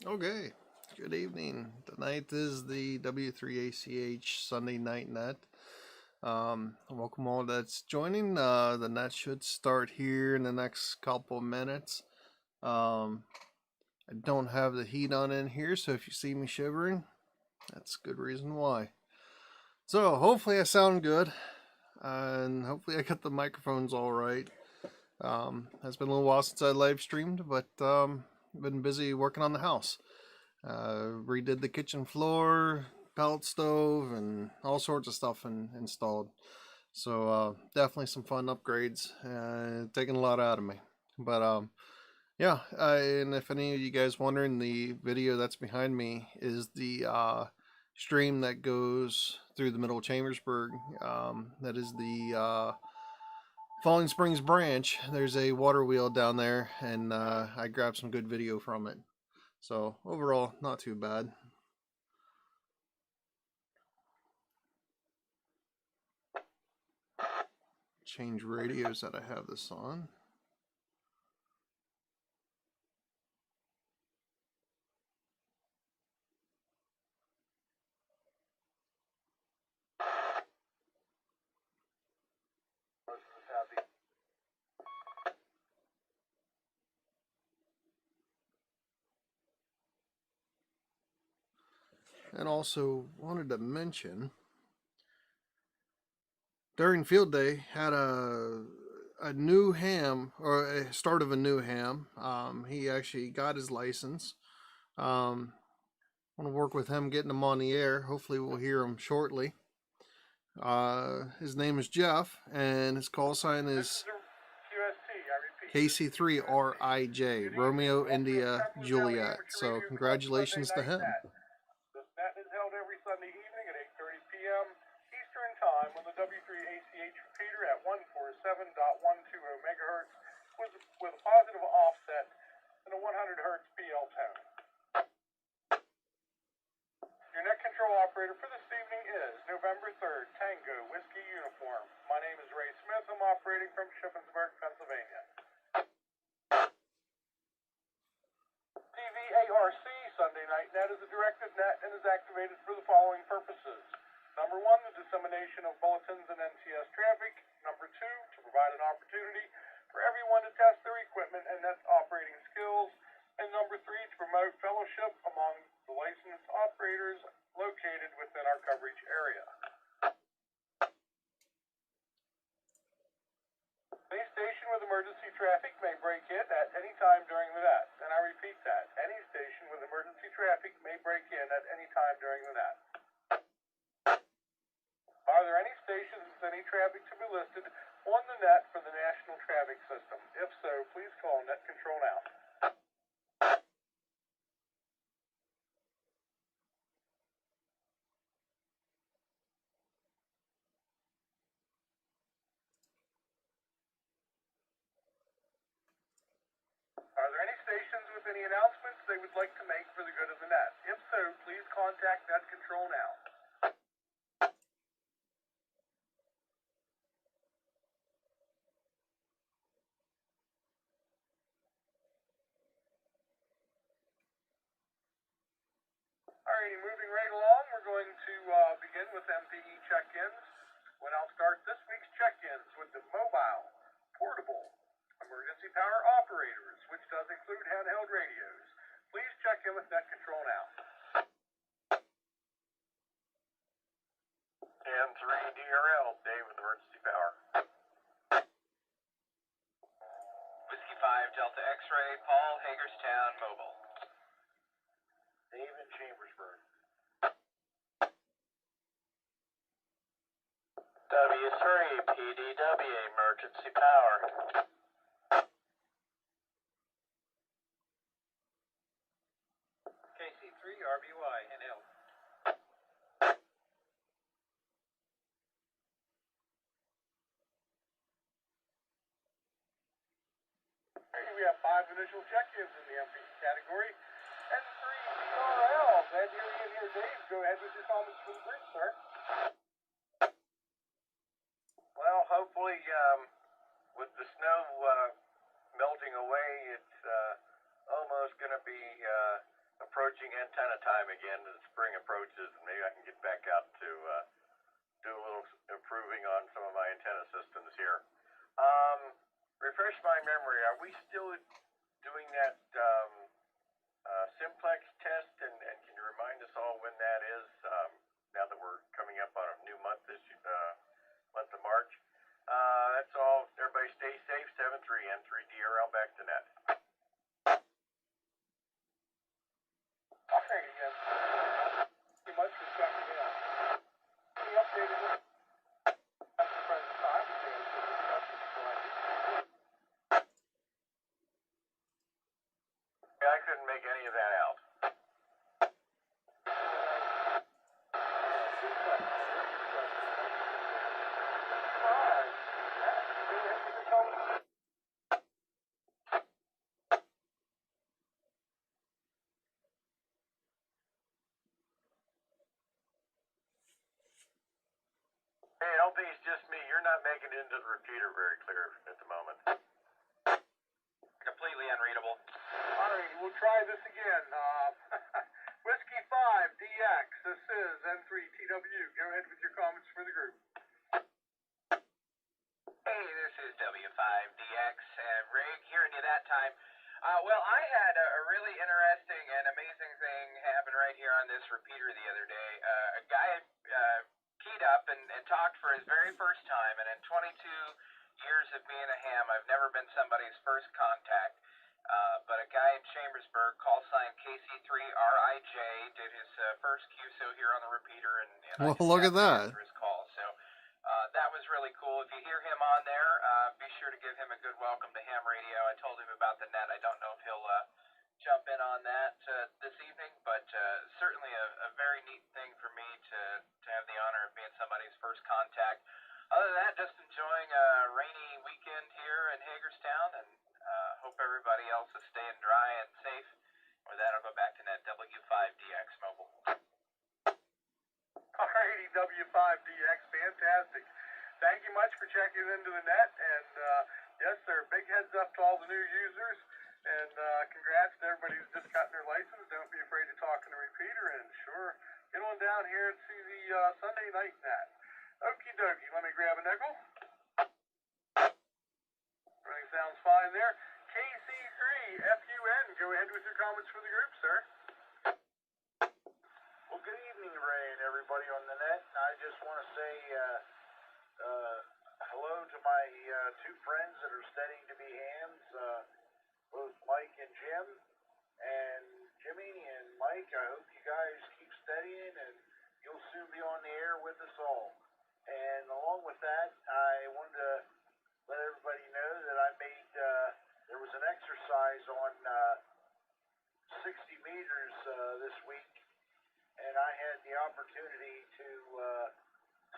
Okay, good evening. Tonight is the W3ACH Sunday Night Net. Welcome all that's joining. The net should start here in the next couple minutes. I don't have the heat on in here, so if you see me shivering, that's a good reason why. So hopefully I sound good, and hopefully I got the microphones all right. It's been a little while since I live streamed, but been busy working on the house. Redid the kitchen floor, pellet stove, and all sorts of stuff installed. So definitely some fun upgrades, taking a lot out of me. But yeah, and if any of you guys wondering, the video that's behind me is the stream that goes through the middle of Chambersburg. That is the Falling Springs branch. There's a water wheel down there, and I grabbed some good video from it. So overall, not too bad. Change radios that I have this on. And also wanted to mention, during field day, had a new ham, or a start of a new ham. He actually got his license. Want to work with him getting him on the air. Hopefully we'll hear him shortly. His name is Jeff, and his call sign is KC3RIJ, Romeo India Juliet. So congratulations to him. This net is held every Sunday evening at 8:30 p.m. Eastern Time on the W3ACH repeater at 147.120 megahertz with a positive offset and a 100 hertz BL tone. Your net control operator for this evening is November 3rd, Tango Whiskey Uniform. My name is Ray Smith. I'm operating from Shippensburg, Pennsylvania. WRC Sunday Night Net is a directed net and is activated for the following purposes. Number 1, the dissemination of bulletins and NCS traffic. Number 2, to provide an opportunity for everyone to test their equipment and net operating skills. And number 3, to promote fellowship among the licensed operators located within our coverage area. Any station with emergency traffic may break in at any time during the net. And I repeat that, any station with emergency traffic may break in at any time during the net. Are there any stations with any traffic to be listed on the net for the national traffic system? If so, please call Net Control now. Are there any stations with any announcements they would like to make for the good of the net? If so, please contact Net Control now. Alrighty, moving right along, we're going to begin with MPE check-ins. When I'll start this week's check-ins with the mobile, portable, emergency power operators, which does include handheld radios. Please check in with Net Control now. And 3 DRL, Dave with emergency power. Whiskey 5 Delta X-ray, Paul, Hagerstown, mobile. Dave in Chambersburg. W3PDW, emergency power. KC3 RBY, handheld. We have 5 initial check-ins in the MPE category. And 3 DRL. Glad to hear you in here, Dave. Go ahead with your comments for the group, sir. Well, hopefully, with the snow melting away, it's almost going to be approaching antenna time again. The spring approaches, and maybe I can get back out to do a little improving on some of my antenna systems here. Refresh my memory. Are we still doing that simplex test? And can you remind us all when that is? Now that we're coming up on a new month this month of March. That's all. Everybody stay safe. 73N3DRL back to net. Okay, yes. Thank you much for checking in. Any updated at the present time? I couldn't make any of that out. Hey, I don't think it's just me. You're not making it into the repeater very clear at the moment. Completely unreadable. All right, we'll try this again. Whiskey 5 DX, this is N3TW. Go ahead with your comments for the group. Hey, this is W5DX. Rig, hearing you that time. Well, I had a really interesting and amazing thing happen right here on this repeater the other day. A guy keyed up and talked for his very first time, and in 22 years of being a ham, I've never been somebody's first contact. But a guy in Chambersburg, call sign KC3RIJ, did his first QSO here on the repeater, and Well, look at that. His call. So that was really cool. If you hear him on there, be sure to give him a good welcome to ham radio. I told him about the net. I don't know if he'll jump in on that this evening, but certainly a very neat thing for me to have the honor of being somebody's first contact. Other than that, just enjoying a rainy weekend here in Hagerstown, and hope everybody else is staying dry and safe. With that, I'll go back to net W5DX Mobile. Alrighty, W5DX, fantastic. Thank you much for checking into the net, and yes, sir, big heads up to all the new users, and congrats to everybody who's just gotten their license. Don't be afraid to talk in the repeater, and sure, get on down here and see the Sunday night net. Okie dokie, let me grab a nickel. Everything sounds fine there. KC3FUN, go ahead with your comments for the group, sir. Well, good evening, Ray, and everybody on the net. I just want to say hello to my two friends that are studying to be hams, both Mike and Jim. And Jimmy and Mike, I hope you guys keep studying, and you'll soon be on the air with us all. And along with that, I wanted to let everybody know that I made, there was an exercise on 60 meters this week, and I had the opportunity to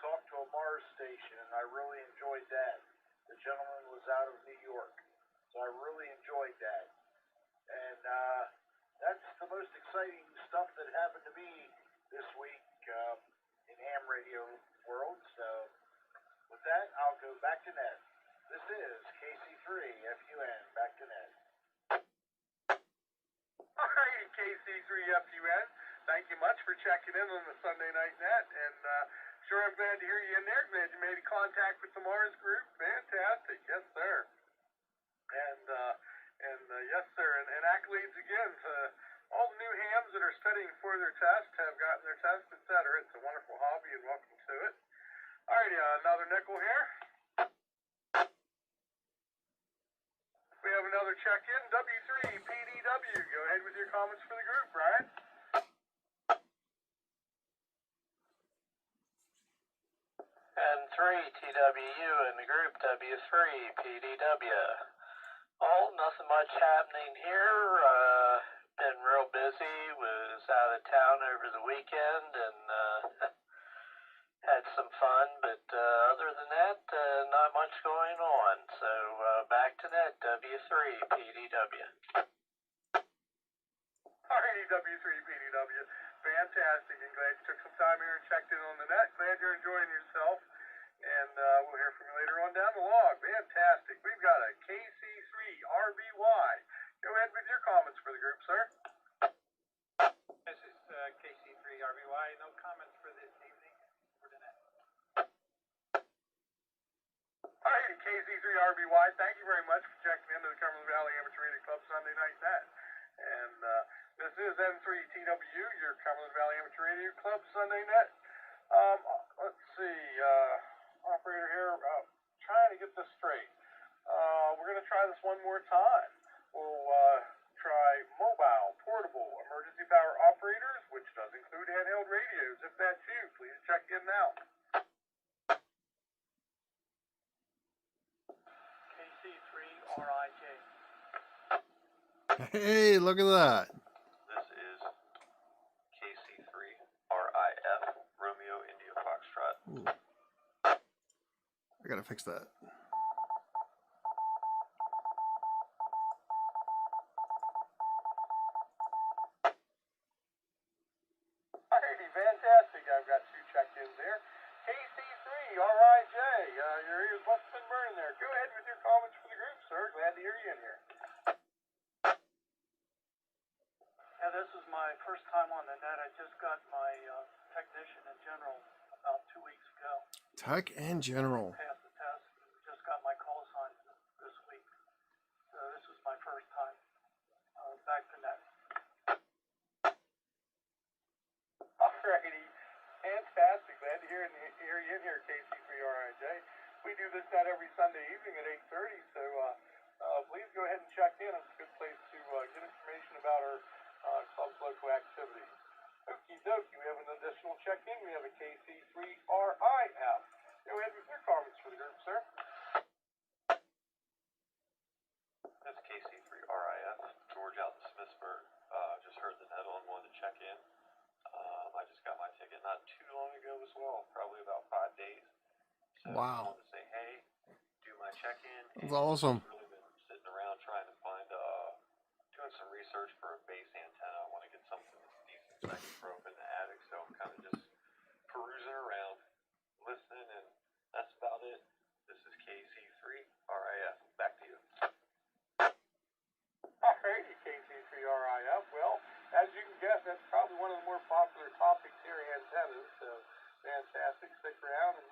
talk to a Mars station, and I really enjoyed that. The gentleman was out of New York, so I really enjoyed that. And that's the most exciting stuff that happened to me this week in ham radio world. So with that, I'll go back to net. This is KC3FUN, back to net. Alrighty, KC3FUN, thank you much for checking in on the Sunday night net, and sure, I'm glad to hear you in there. Glad you made contact with the Mars group. Fantastic, yes, sir. And yes, sir, and accolades again to all the new hams that are studying for their test, have gotten their test, etc. It's a wonderful hobby, and welcome to it. Alrighty, another nickel here. We have another check-in, W3PDW. Go ahead with your comments for the group, Brian. N3TWU and the group W3PDW. Oh, nothing much happening here. Been real busy. Was out of town over the weekend and had some fun, but other than that, not much going on. So back to that W3PDW. Alrighty, W3PDW. Fantastic, and glad you took some time here and checked in on the net. Glad you're enjoying yourself, and we'll hear from you later on down the log. Fantastic. We've got a KC3RBY. Go ahead with your comments for the group, sir. KC3RBY, thank you very much for checking into the Cumberland Valley Amateur Radio Club Sunday Night Net. And this is N3TW, your Cumberland Valley Amateur Radio Club Sunday Net. Let's see, operator here, trying to get this straight. We're going to try this one more time. We'll try mobile, portable, emergency power operators, which does include handheld radios. If that's you, please check in now. KC3RIJ. Hey, look at that. This is KC3RIF, Romeo India Foxtrot. Ooh. I gotta fix that. Alrighty, fantastic. I've got two check-ins there. KC3RIJ, your ears must have been burning there. Go ahead with your comments for the group, sir. Glad to hear you in here. Yeah, this is my first time on the net. I just got my technician in general about 2 weeks ago. Tech and General. Passed the test. Just got my call sign this week. So this is my first time back to net. Alrighty, fantastic. Glad to hear you in here, KC3RIJ. We do this net every Sunday evening at 8:30, so please go ahead and check in. It's a good place to get information about our club's local activities. Okie dokie, we have an additional check-in. We have a KC3RIF. Go ahead with your comments for the group, sir. This is KC3RIF, George out in Smithsburg. Just heard the net on, wanted to check in. I just got my ticket not too long ago as well, probably about 5 days. So Wow. I wanted to say, hey, do my check-in. That's awesome. I've really been sitting around trying to find, doing some research for a base antenna. I want to get something that's decent so I can throw up in the attic. So I'm kind of just perusing around, listening, and that's about it. This is KC3RIF. Back to you. Alrighty, KC3RIF. Well, as you can guess, that's probably one of the more popular topics here, antennas. So, fantastic. Stick around, and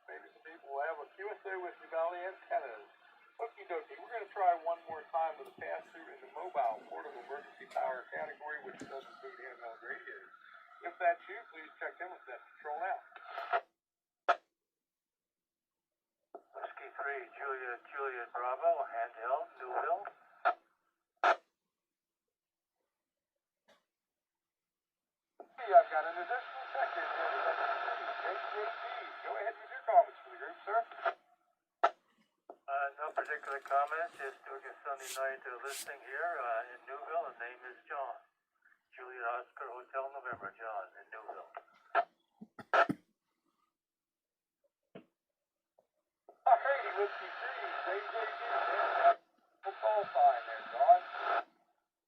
maybe some people will have a QSO with you about the antennas. Okie dokie, we're going to try one more time with a pass-through in the mobile portable emergency power category, which does include handheld radios. If that's you, please check in with that control now. Whiskey 3, Juliet Bravo, handheld, Newville. I've got an additional check-in here with WSJTX. Go ahead with your comments for the group, sir. No particular comment, just doing a Sunday night listening here in Newville. His name is John. Juliet Oscar Hotel November, John, in Newville. Alrighty, Whiskey 3, JJD, we'll call sign there, John.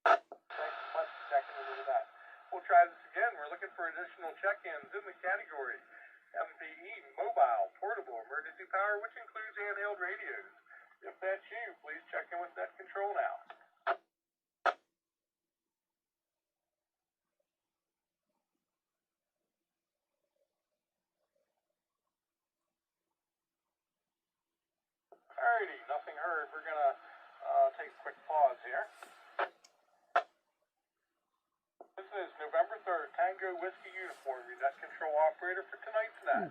Thanks so much for checking into that. We'll try this again. We're looking for additional check-ins in the category MPE, mobile, portable, emergency power, which includes handheld radios. If that's you, please check in with that control now. Alrighty, nothing heard. We're going to take a quick pause here. This is November 3rd, Tango Whiskey Uniform, your net control operator for tonight's net.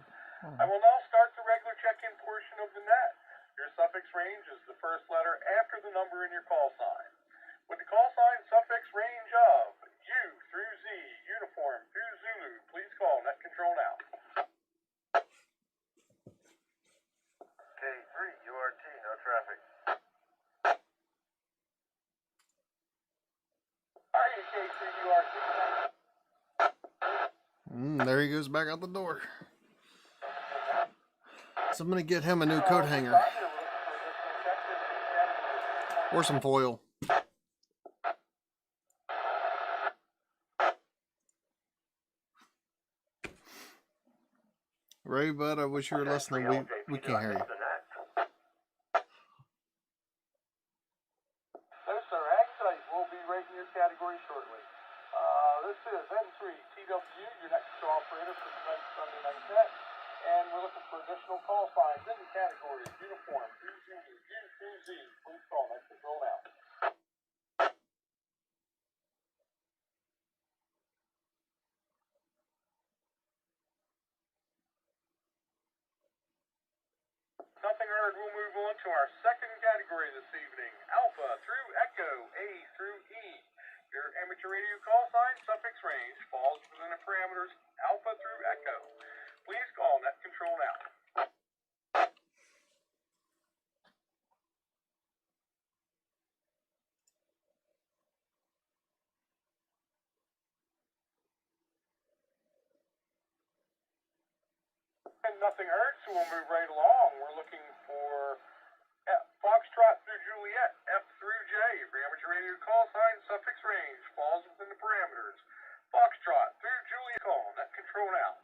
I will now start the regular check-in portion of the net. Your suffix range is the first letter after the number in your call sign. With the call sign suffix range of U through Z, uniform through Zulu, please call net control now. K3, URT, no traffic. Alright, K3 URT. There he goes back out the door. So I'm gonna get him a new coat hanger or some foil. Ray, bud, I wish you were listening. We can't hear you. No, sir. Actually, we'll be rating your category shortly. This is N3TW, your next control operator for tonight's Sunday Night Net. And we're looking for additional call signs in the categories uniform through heard, we'll move on to our second category this evening, Alpha through Echo, A through E. Your amateur radio call sign suffix range falls within the parameters Alpha through Echo. Please call net control now. And nothing heard, so we'll move right along. We're looking for Foxtrot through Juliet, F through J. For your amateur radio call sign suffix range falls within the parameters Foxtrot through Juliet. Call net control now.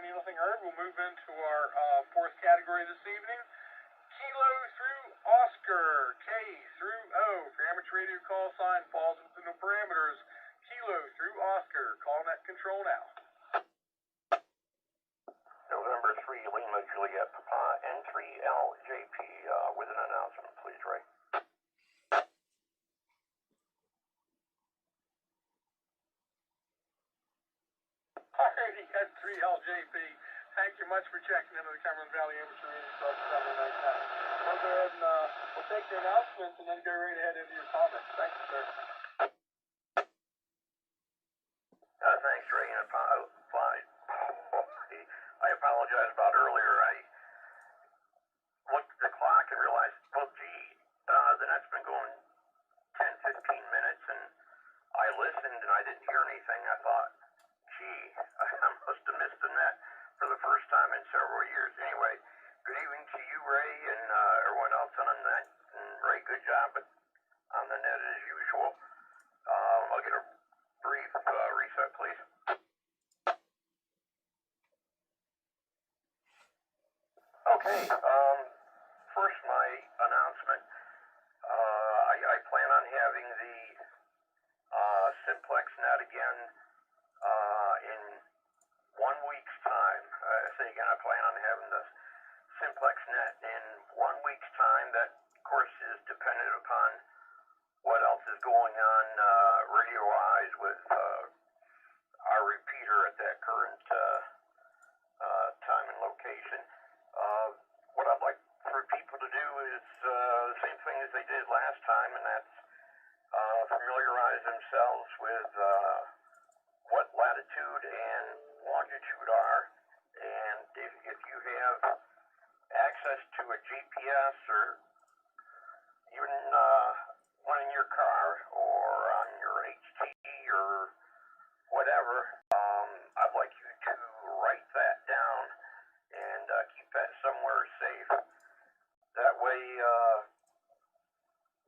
Nothing heard. We'll move into our fourth category this evening. Kilo through Oscar, K through O. For your amateur radio call sign falls within the parameters Kilo through Oscar. Call net control now. November 3 Lima Juliet Papa N3LJP with an announcement, please, Ray. Alrighty, N3LJP. Thank you much for checking into the Cumberland Valley Amateur Radio Club Sunday night night. We'll go ahead and we'll take your announcements and then go right ahead into your comments. Thank you, sir. Thanks, Ray. I apologize about earlier. I looked at the clock and realized, well, gee, the net's been going 10, 15 minutes, and I listened and I didn't hear anything. I thought, gee, I must have missed the net for the first time in several years. Anyway, good evening to you, Ray, and everyone else on the net. And Ray, good job on the net as usual. I'll get a brief reset, please. Okay, first my announcement. I plan on having the Simplex net again in 1 week's time. Say again, I plan on having the Simplex net in 1 week's time. That, of course, is dependent upon what else is going on radio-wise with our repeater at that current time and location. What I'd like for people to do is the same thing as they did last time, and that's familiarize themselves with what latitude and longitude are, and if you have access to a GPS or even one in your car or on your HT or whatever, I'd like you to write that down and keep that somewhere safe. That way,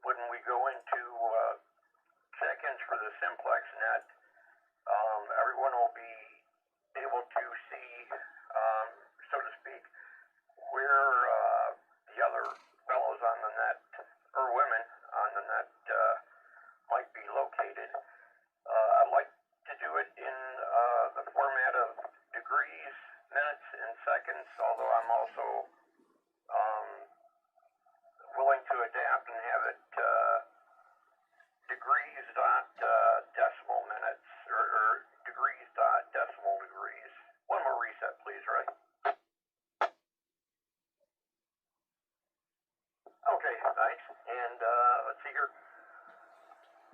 when we go into check-ins for the Simplex net, everyone will be able to see, so to speak, where the other fellows on the net, or women on the net, might be located. I'd like to do it in the format of degrees, minutes, and seconds, although I'm also willing to adapt and have it degrees dot decimal minutes, or degrees dot decimal degrees. One more reset, please, Ray. Okay, thanks. And let's see here.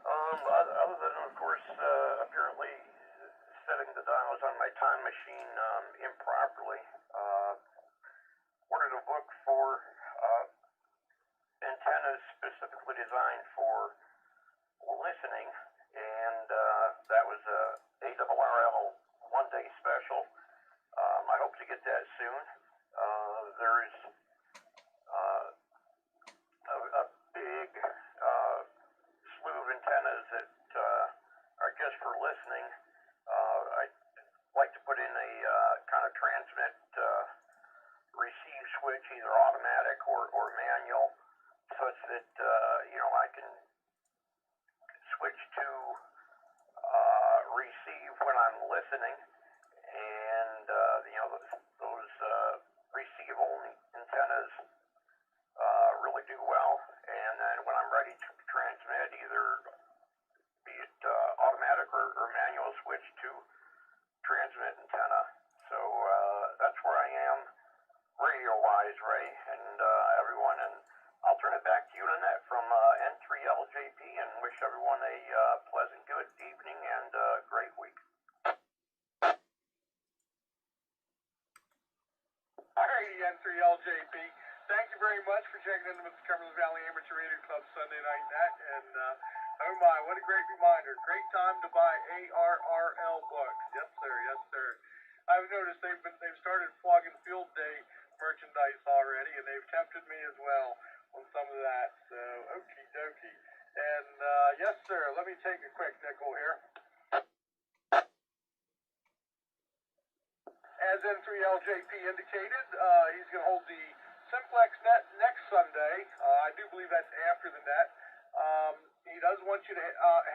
Other than, of course, apparently setting the dials on my time machine improperly, ordered a book for antennas specifically designed for listening, and that was a ARRL one-day special. I hope to get that soon. There's a big slew of antennas that are just for listening. I'd like to put in a kind of transmit receive switch, either automatic or manual, such that I can switch to receive when I'm listening, and those for checking into Mr. Cumberland Valley Amateur Radio Club Sunday Night Net, and oh my, what a great reminder. Great time to buy ARRL books. Yes, sir, yes, sir. I've noticed they've started flogging field day merchandise already, and they've tempted me as well on some of that, so okie dokie. And yes, sir, let me take a quick nickel here. As N3LJP indicated, he's going to hold the Simplex Net next Sunday. I do believe that's after the net. He does want you to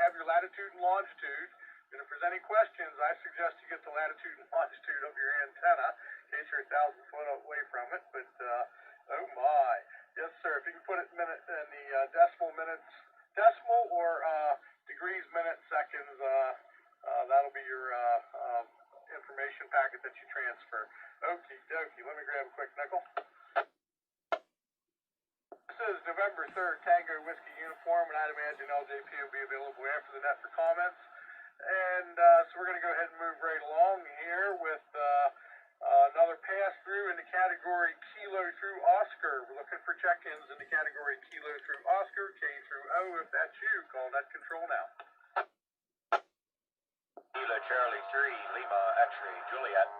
have your latitude and longitude. And if there's any questions, I suggest you get the latitude and longitude of your antenna in case you're 1,000 foot away from it. But, oh my. Yes, sir. If you can put it in the decimal or degrees, minutes, seconds, that'll be your information packet that you transfer. Okie dokie. Let me grab a quick nickel. This is November 3rd, Tango Whiskey Uniform, and I'd imagine LJP will be available after the net for comments. And so we're going to go ahead and move right along here with another pass-through in the category Kilo through Oscar. We're looking for check-ins in the category Kilo through Oscar, K through O. If that's you, call net control now. Kilo Charlie 3, Lima X-ray Juliet.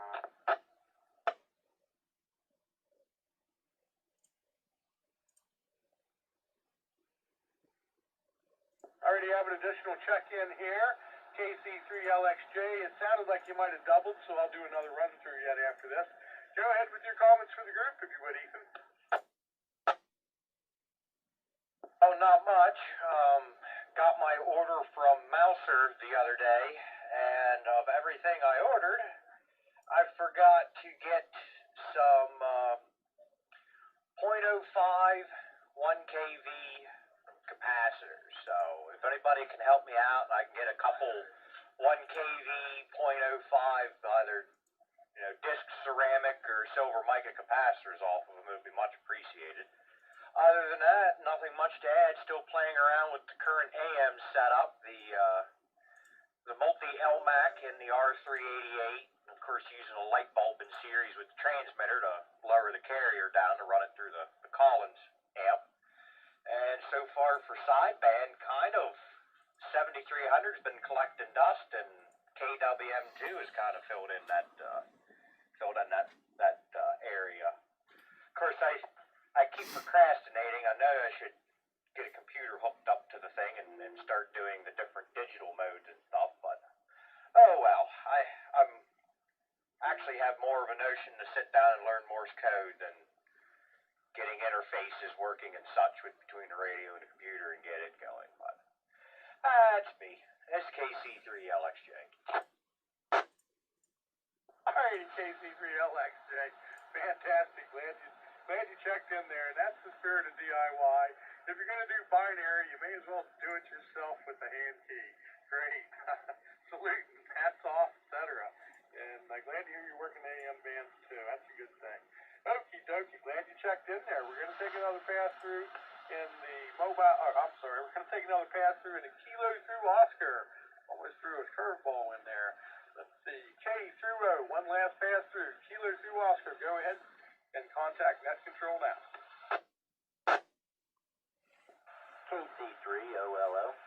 Already have an additional check-in here. KC3LXJ, it sounded like you might have doubled, so I'll do another run-through yet after this. Go ahead with your comments for the group, if you would, Ethan. Oh, not much. Got my order from Mouser the other day, and of everything I ordered, I forgot to get some 0.05 1 kV capacitors. So if anybody can help me out and I can get a couple 1 kV 0.05 either disc ceramic or silver mica capacitors off of them, it would be much appreciated. Other than that, nothing much to add. Still playing around with the current AM setup, the multi-LMAC and the R388. Of course, using a light bulb in series with the transmitter to lower the carrier down to run it through the Collins amp. And so far for sideband, kind of 7300's been collecting dust, and KWM2 has kind of filled in that area. Of course, I keep procrastinating. I know I should get a computer hooked up to the thing and start doing the different digital modes and stuff, but oh well. I'm actually have more of a notion to sit down and learn Morse code than getting interfaces working and such between the radio and the computer and get it going. But that's me, SKC3LXJ. Alrighty, KC3LXJ. Fantastic. Glad you checked in there. And that's the spirit of DIY. If you're going to do binary, you may as well do it yourself with the hand key. Great. Salute, hats off, etc. And I'm glad to hear you're working AM bands too. That's a good thing. Okie dokie, glad you checked in there. We're going to take another pass-through in the we're going to take another pass-through in the Kilo through Oscar. Almost threw a curveball in there. Let's see, K through O, one last pass-through. Kilo through Oscar, go ahead and contact net control now. KC3OLO.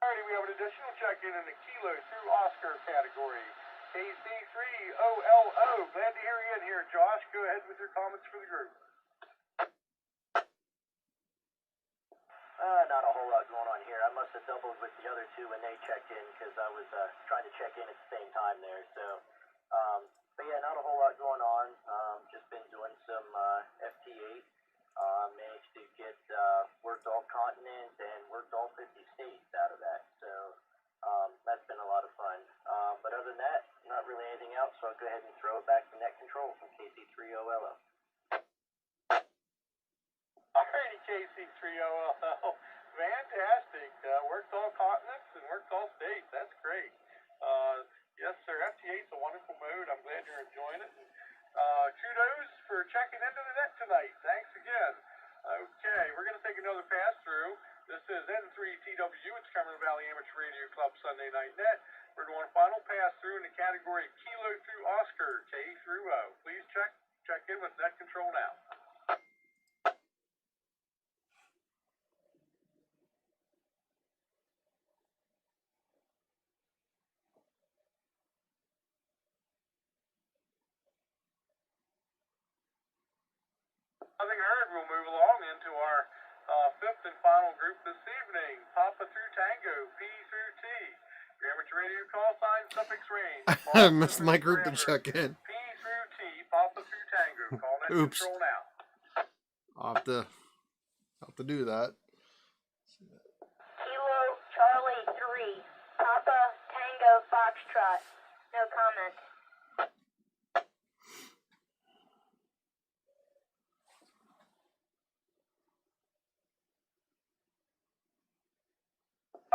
Alrighty, we have an additional check-in in the Kilo through Oscar category. KC3OLO. Glad to hear you in here, Josh. Go ahead with your comments for the group. Not a whole lot going on here. I must have doubled with the other two when they checked in because I was trying to check in at the same time there. So, but yeah, not a whole lot going on. Just been doing some FT-8. Managed to get worked all continents and worked all 50 states out of that. So that's been a lot of fun. But other than that, not really anything else. So I'll go ahead and throw it back to net control from KC3OLO. Alrighty, KC3OLO. Fantastic. Worked all continents and worked all states. That's great. Yes, sir. FT8's a wonderful mode. I'm glad you're enjoying it. And, kudos for checking into the net tonight. Thanks again. Okay, we're going to take another pass through This is N3TW, it's Cumberland Valley Amateur Radio Club Sunday Night Net. We're doing final pass through in the category Kilo through Oscar, K through O. Please check in with net control now. Nothing heard. We'll move along into our fifth and final group this evening. Papa through Tango, P through T. Your amateur radio call sign, suffix range. I missed my group to check in. P through T, Papa through Tango. Call net Oops. control now. I'll have to do that. Kilo Charlie 3, Papa Tango Foxtrot. No comment.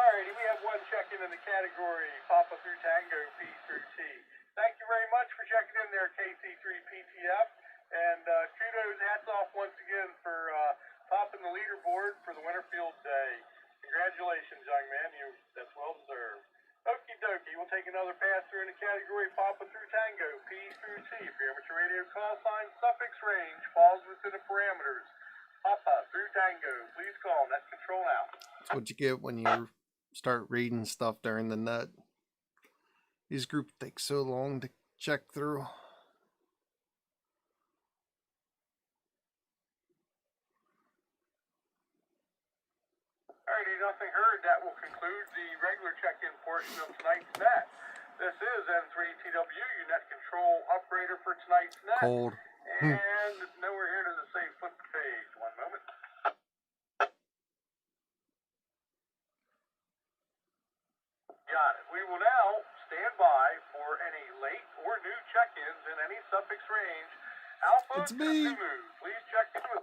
Alrighty, we have one check-in in the category Papa through Tango, P through T. Thank you very much for checking in there, KC3PTF. And kudos, hats off once again for topping the leaderboard for the Winterfield Day. Congratulations, young man. That's well deserved. Okie dokie, we'll take another pass through in the category Papa through Tango, P through T. For your amateur radio call sign, suffix range, falls within the parameters. Papa through Tango, please call net control now. That's what you get when you start reading stuff during the net. These groups take so long to check through. Alrighty, nothing heard. That will conclude the regular check-in portion of tonight's net. This is N3TW, your net control operator for tonight's net. Cold. And nowhere here does it say flip the page. One moment. Got it. We will now stand by for any late or new check-ins in any suffix range. Alpha It's to me. Zulu, please check in with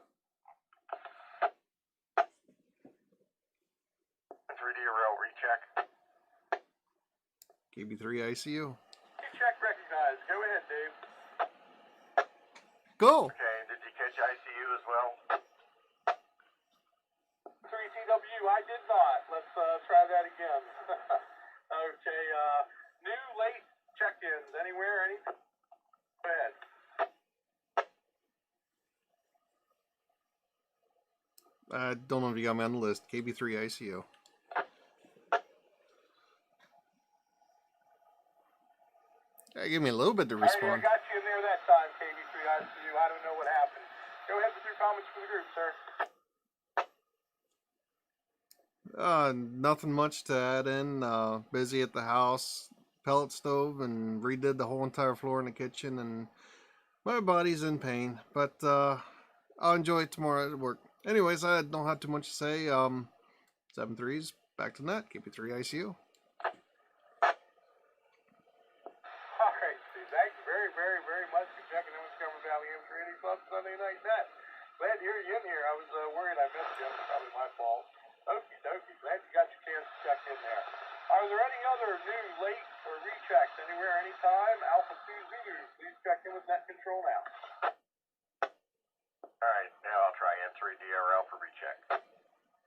3DRL recheck. KB3 ICU. check recognized. Go ahead, Dave. Go. Okay, did you catch ICU as well? 3TW, I did not. Let's try that again. Okay, new late check-ins. Anywhere, any? Go ahead. I don't know if you got me on the list. KB3 ICU. Give me a little bit to Alrighty, I respond. got you in there that time, KB3ICU. I don't know what happened. Go ahead with your comments for the group, sir. Nothing much to add in. Busy at the house, pellet stove, and redid the whole entire floor in the kitchen, and my body's in pain, but I'll enjoy it tomorrow at work. Anyways, I don't have too much to say. 7-3's back to net. KP3 ICU. Alright, Steve, thank you very, very, very much for checking in with Cumberland Valley Amateur Radio Club Sunday Night Net. Glad to hear you in here. I was worried I missed you. It's probably my fault. Okie dokie, glad you got your chance to check in there. Are there any other new, late, or rechecks anywhere, anytime? Alpha 2 Zulu, please check in with net control now. Alright, now I'll try N3DRL for recheck.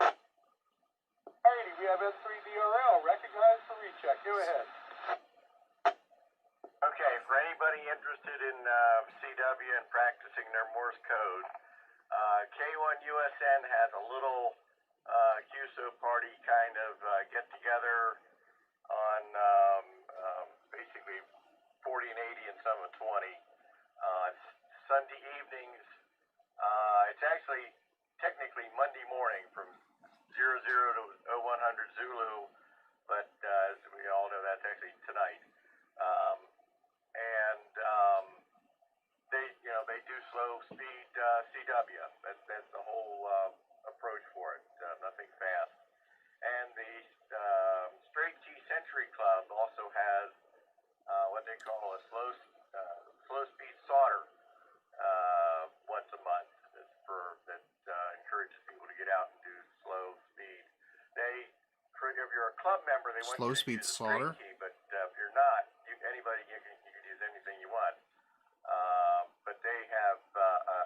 Alrighty, we have N3DRL, recognized for recheck. Go ahead. Okay, for anybody interested in CW and practicing their Morse code, K1USN has a little QSO party kind of get-together on basically 40 and 80 and some of 20. Sunday evenings, it's actually technically Monday morning from 00 to 0100 Zulu, but as we all know, that's actually tonight. They do slow speed CW. That's the whole approach for it. Nothing fast. And the Straight G Century Club also has what they call a slow speed solder once a month. That encourages people to get out and do slow speed. If you're a club member, they want Slow you to speed use a solder? straight key, but if you're not, you can use anything you want. But they have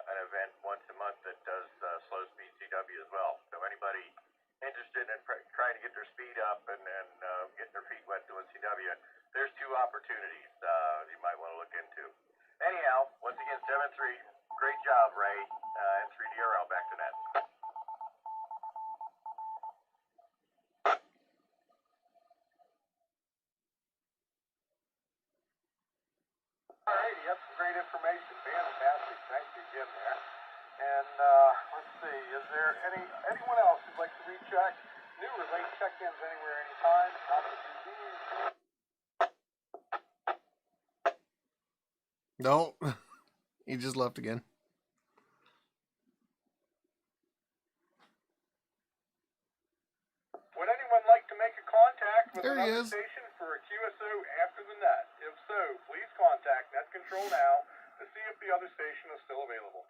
an event once a month that does slow speed CW as well. So anybody interested Once again, 7-3. Great job, Ray. N3DRL, back to net. Alrighty, that's some great information. Fantastic. Thank you again there. And let's see, is there anyone else who'd like to recheck new or late check-ins anywhere, anytime? No, he just left again. Would anyone like to make a contact with There he another is. station for a QSO after the net? If so, please contact Net Control now to see if the other station is still available.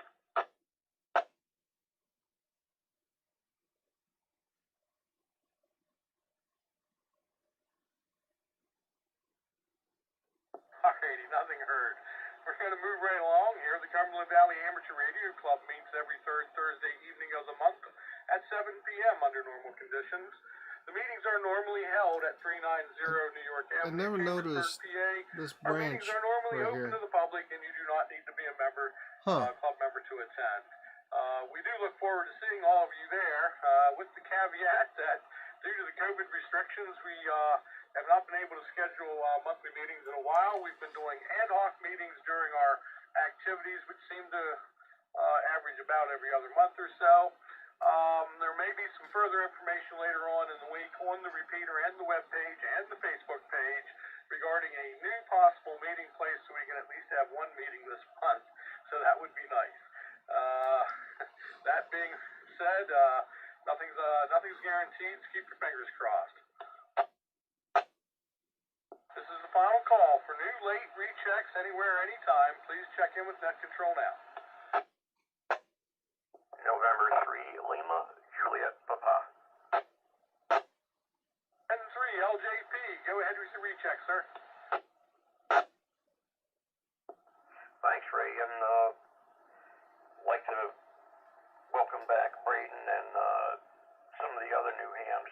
Alrighty, nothing heard. We're going to move right along here. The Cumberland Valley Amateur Radio Club meets every third Thursday evening of the month at 7 p.m. under normal conditions. The meetings are normally held at 390 New York I Avenue, never Chambersburg, noticed PA. this Our branch meetings are normally right open here. to the public, and you do not need to be a member, Huh. club member to attend. We do look forward to seeing all of you there, with the caveat that due to the COVID restrictions, we have not been able to schedule monthly meetings in a while. We've been doing ad hoc meetings during our activities, which seem to average about every other month or so. There may be some further information later on in the week on the repeater and the web page and the Facebook page regarding a new possible meeting place, so we can at least have one meeting this month. So that would be nice. That being said, nothing's guaranteed, so keep your fingers crossed. This is the final call. For new late rechecks anywhere, anytime, please check in with Net Control now. November 3, Lima, Juliet, Papa. N3, LJP, go ahead with your recheck, sir. Thanks, Ray, and like to welcome back Braden and some of the other new hams.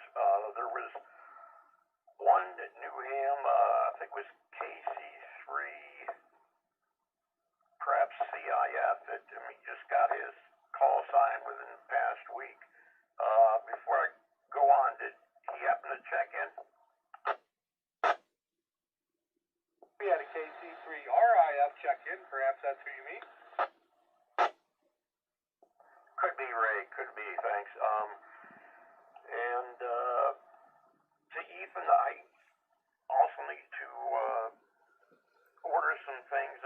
There was one new ham, I think it was KC3, perhaps CIF, that just got his call sign within the past week. Before I go on, did he happen to check in? We had a KC3 RIF check-in, perhaps that's who you mean. Could be, Ray, could be, thanks. And to Ethan, I also need to order some things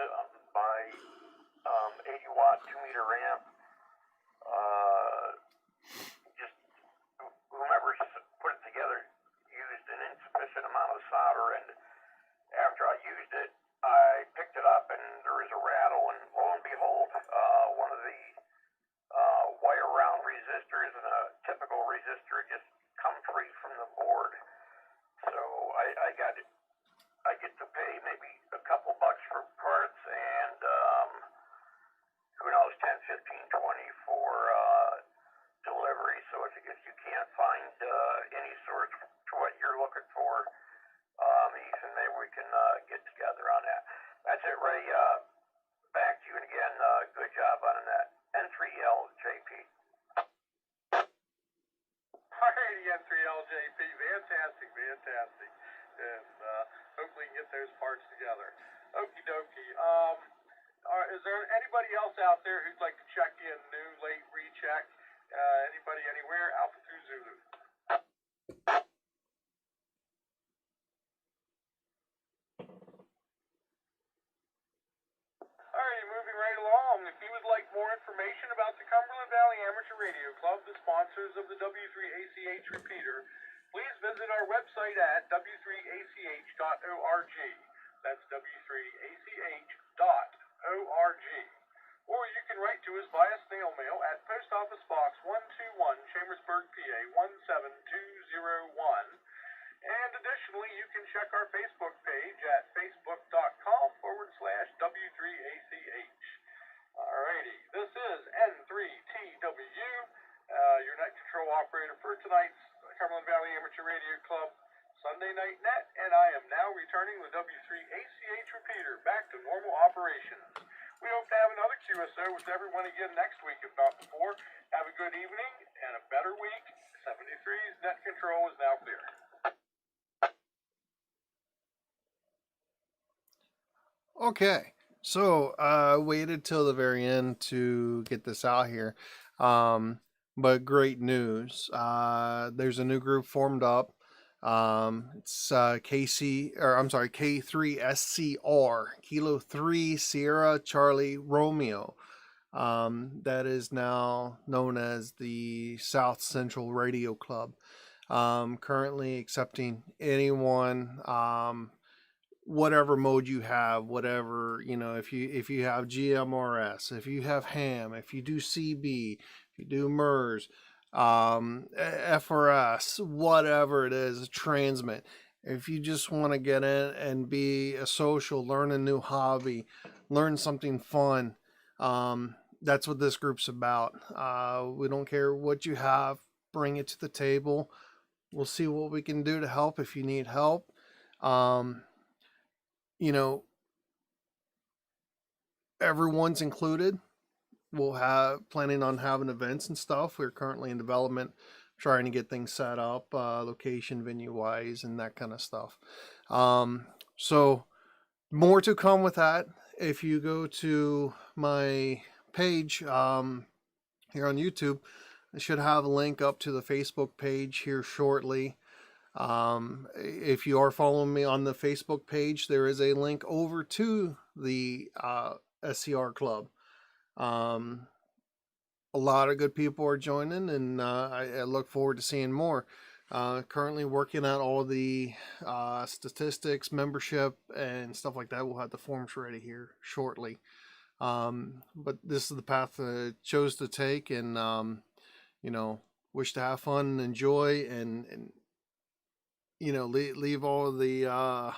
by 80-watt 2-meter amp. Just whomever put it together used an insufficient amount of solder, and after I used it, I picked it up and there was a rattle, and lo and behold, one of the wire round resistors and a typical resistor just come free from the board. So I get to pay maybe a couple bucks for parts, and who knows, 10, 15, 20 for delivery. So if you can't find any source to what you're looking for, Ethan, maybe we can get together on that. That's it, Ray. Back to you, and again, good job on that. N3LJP. Alrighty, N3LJP, fantastic. And hopefully we can get those parts together. Okie dokie. Is there anybody else out there who'd like to check in, new, late, recheck? Anybody, anywhere? Alpha 2 Zulu. Alrighty, moving right along. If you would like more information about the Cumberland Valley Amateur Radio Club, the sponsors of the W3ACH repeater, please visit our website at W3ACH.org. That's W3ACH.org. Or you can write to us via snail mail at Post Office Box 121, Chambersburg, PA 17201. And additionally, you can check our Facebook page at facebook.com/W3ACH. Alrighty, this is N3TW, your net control operator for tonight's Cumberland Valley Amateur Radio Club Sunday Night Net, and I am now returning the W3ACH repeater back to normal operations. We hope to have another QSO with everyone again next week, if not before. Have a good evening and a better week. 73's net control is now clear. Okay, so I waited till the very end to get this out here, but great news. There's a new group formed up. It's K3SCR, Kilo 3 Sierra Charlie Romeo. That is now known as the South Central Radio Club. Currently accepting anyone, whatever mode you have, whatever, if you have GMRS, if you have ham, if you do CB, if you do MERS, FRS, whatever it is, transmit. If you just want to get in and be a social, learn a new hobby, learn something fun, that's what this group's about. We don't care what you have, bring it to the table. We'll see what we can do to help if you need help. Everyone's included. We'll have planning on having events and stuff. We're currently in development, trying to get things set up, location, venue wise, and that kind of stuff. So more to come with that. If you go to my page here on YouTube, I should have a link up to the Facebook page here shortly. If you are following me on the Facebook page, there is a link over to the SCR Club. A lot of good people are joining, and I look forward to seeing more. Currently working on all the statistics, membership, and stuff like that. We'll have the forms ready here shortly. But this is the path I chose to take, and wish to have fun and enjoy, and leave all the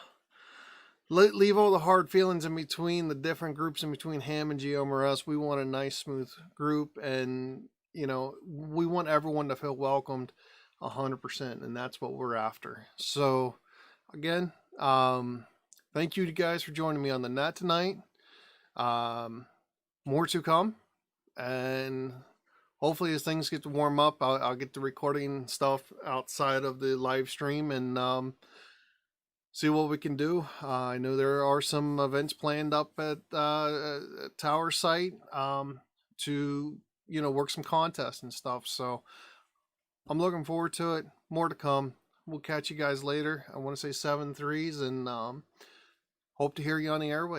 leave all the hard feelings in between the different groups, in between ham and GMRS. We want a nice, smooth group, and we want everyone to feel welcomed 100%, and that's what we're after. So again, thank you guys for joining me on the net tonight. More to come, and hopefully as things get to warm up, I'll get the recording stuff outside of the live stream, and see what we can do. I know there are some events planned up at Tower site to work some contests and stuff, so I'm looking forward to it. More to come. We'll catch you guys later. I want to say 7-3s, and hope to hear you on the airwaves.